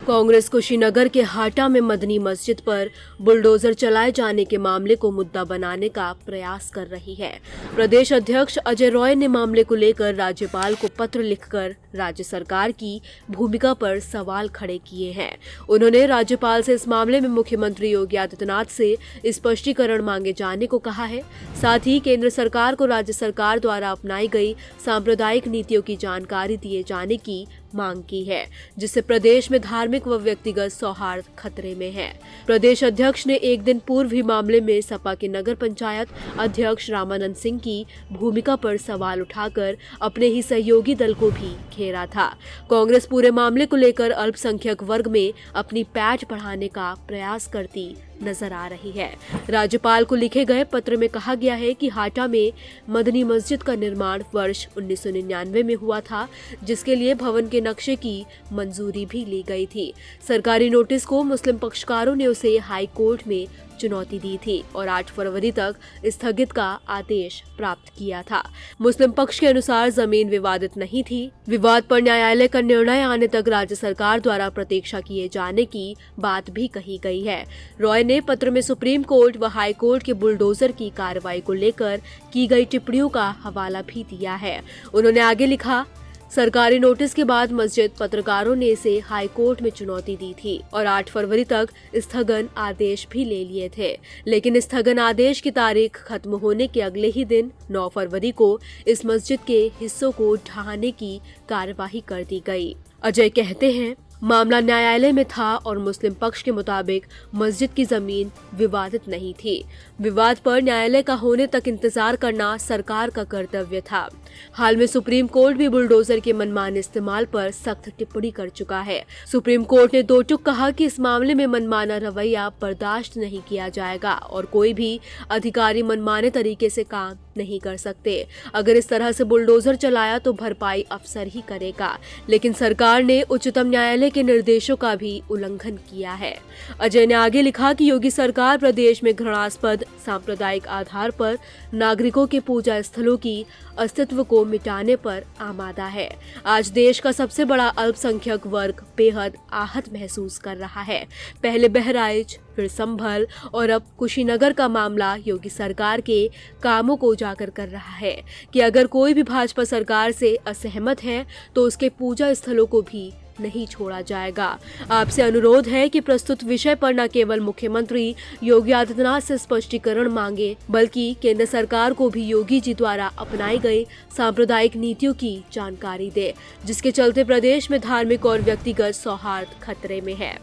कांग्रेस कुशीनगर के हाटा में मदनी मस्जिद पर बुलडोजर चलाए जाने के मामले को मुद्दा बनाने का प्रयास कर रही है। प्रदेश अध्यक्ष अजय रॉय ने मामले को लेकर राज्यपाल को पत्र लिखकर राज्य सरकार की भूमिका पर सवाल खड़े किए हैं। उन्होंने राज्यपाल से इस मामले में मुख्यमंत्री योगी आदित्यनाथ से स्पष्टीकरण मांगे जाने को कहा है। साथ ही केंद्र सरकार को राज्य सरकार द्वारा अपनाई गई सांप्रदायिक नीतियों की जानकारी दिए जाने की मांग की है, जिससे प्रदेश में धार्मिक व व्यक्तिगत सौहार्द खतरे में है। प्रदेश अध्यक्ष ने एक दिन पूर्व ही मामले में सपा के नगर पंचायत अध्यक्ष रामानंद सिंह की भूमिका पर सवाल उठाकर अपने ही सहयोगी दल को भी घेरा था। कांग्रेस पूरे मामले को लेकर अल्पसंख्यक वर्ग में अपनी पैठ बढ़ाने का प्रयास करती नजर आ रही है। राज्यपाल को लिखे गए पत्र में कहा गया है कि हाटा में मदनी मस्जिद का निर्माण वर्ष 1999 में हुआ था, जिसके लिए भवन के नक्शे की मंजूरी भी ली गई थी। सरकारी नोटिस को मुस्लिम पक्षकारों ने उसे हाई कोर्ट में चुनौती दी थी और 8 फरवरी तक स्थगित का आदेश प्राप्त किया था। मुस्लिम पक्ष के अनुसार जमीन विवादित नहीं थी। विवाद पर न्यायालय का निर्णय आने तक राज्य सरकार द्वारा प्रतीक्षा किए जाने की बात भी कही गई है। रॉय ने पत्र में सुप्रीम कोर्ट व हाई कोर्ट के बुलडोजर की कार्रवाई को लेकर की गई टिप्पणियों का हवाला भी दिया है। उन्होंने आगे लिखा, सरकारी नोटिस के बाद मस्जिद पत्रकारों ने इसे हाई कोर्ट में चुनौती दी थी और 8 फरवरी तक स्थगन आदेश भी ले लिए थे, लेकिन स्थगन आदेश की तारीख खत्म होने के अगले ही दिन 9 फरवरी को इस मस्जिद के हिस्सों को ढहाने की कार्यवाही कर दी गई। अजय कहते हैं, मामला न्यायालय में था और मुस्लिम पक्ष के मुताबिक मस्जिद की जमीन विवादित नहीं थी। विवाद पर न्यायालय का होने तक इंतजार करना सरकार का कर्तव्य था। हाल में सुप्रीम कोर्ट भी बुलडोजर के मनमाने इस्तेमाल पर सख्त टिप्पणी कर चुका है। सुप्रीम कोर्ट ने दो टूक कहा कि इस मामले में मनमाना रवैया बर्दाश्त नहीं किया जाएगा और कोई भी अधिकारी मनमाने तरीके से काम नहीं कर सकते। अगर इस तरह से बुलडोजर चलाया तो भरपाई अफसर ही करेगा, लेकिन सरकार ने उच्चतम न्यायालय के निर्देशों का भी उल्लंघन किया है। अजय ने आगे लिखा कि योगी सरकार प्रदेश में घृणास्पद सांप्रदायिक आधार पर नागरिकों के पूजा स्थलों की अस्तित्व को मिटाने पर आमादा है। आज देश का सबसे बड़ा अल्पसंख्यक वर्ग बेहद आहत महसूस कर रहा है। पहले बहराइच, फिर संभल और अब कुशीनगर का मामला योगी सरकार के कामों को उजागर कर रहा है कि अगर कोई भी भाजपा सरकार से असहमत है तो उसके पूजा स्थलों को भी नहीं छोड़ा जाएगा। आपसे अनुरोध है कि प्रस्तुत विषय पर न केवल मुख्यमंत्री योगी आदित्यनाथ से स्पष्टीकरण मांगे, बल्कि केंद्र सरकार को भी योगी जी द्वारा अपनाई गई सांप्रदायिक नीतियों की जानकारी दे, जिसके चलते प्रदेश में धार्मिक और व्यक्तिगत सौहार्द खतरे में है।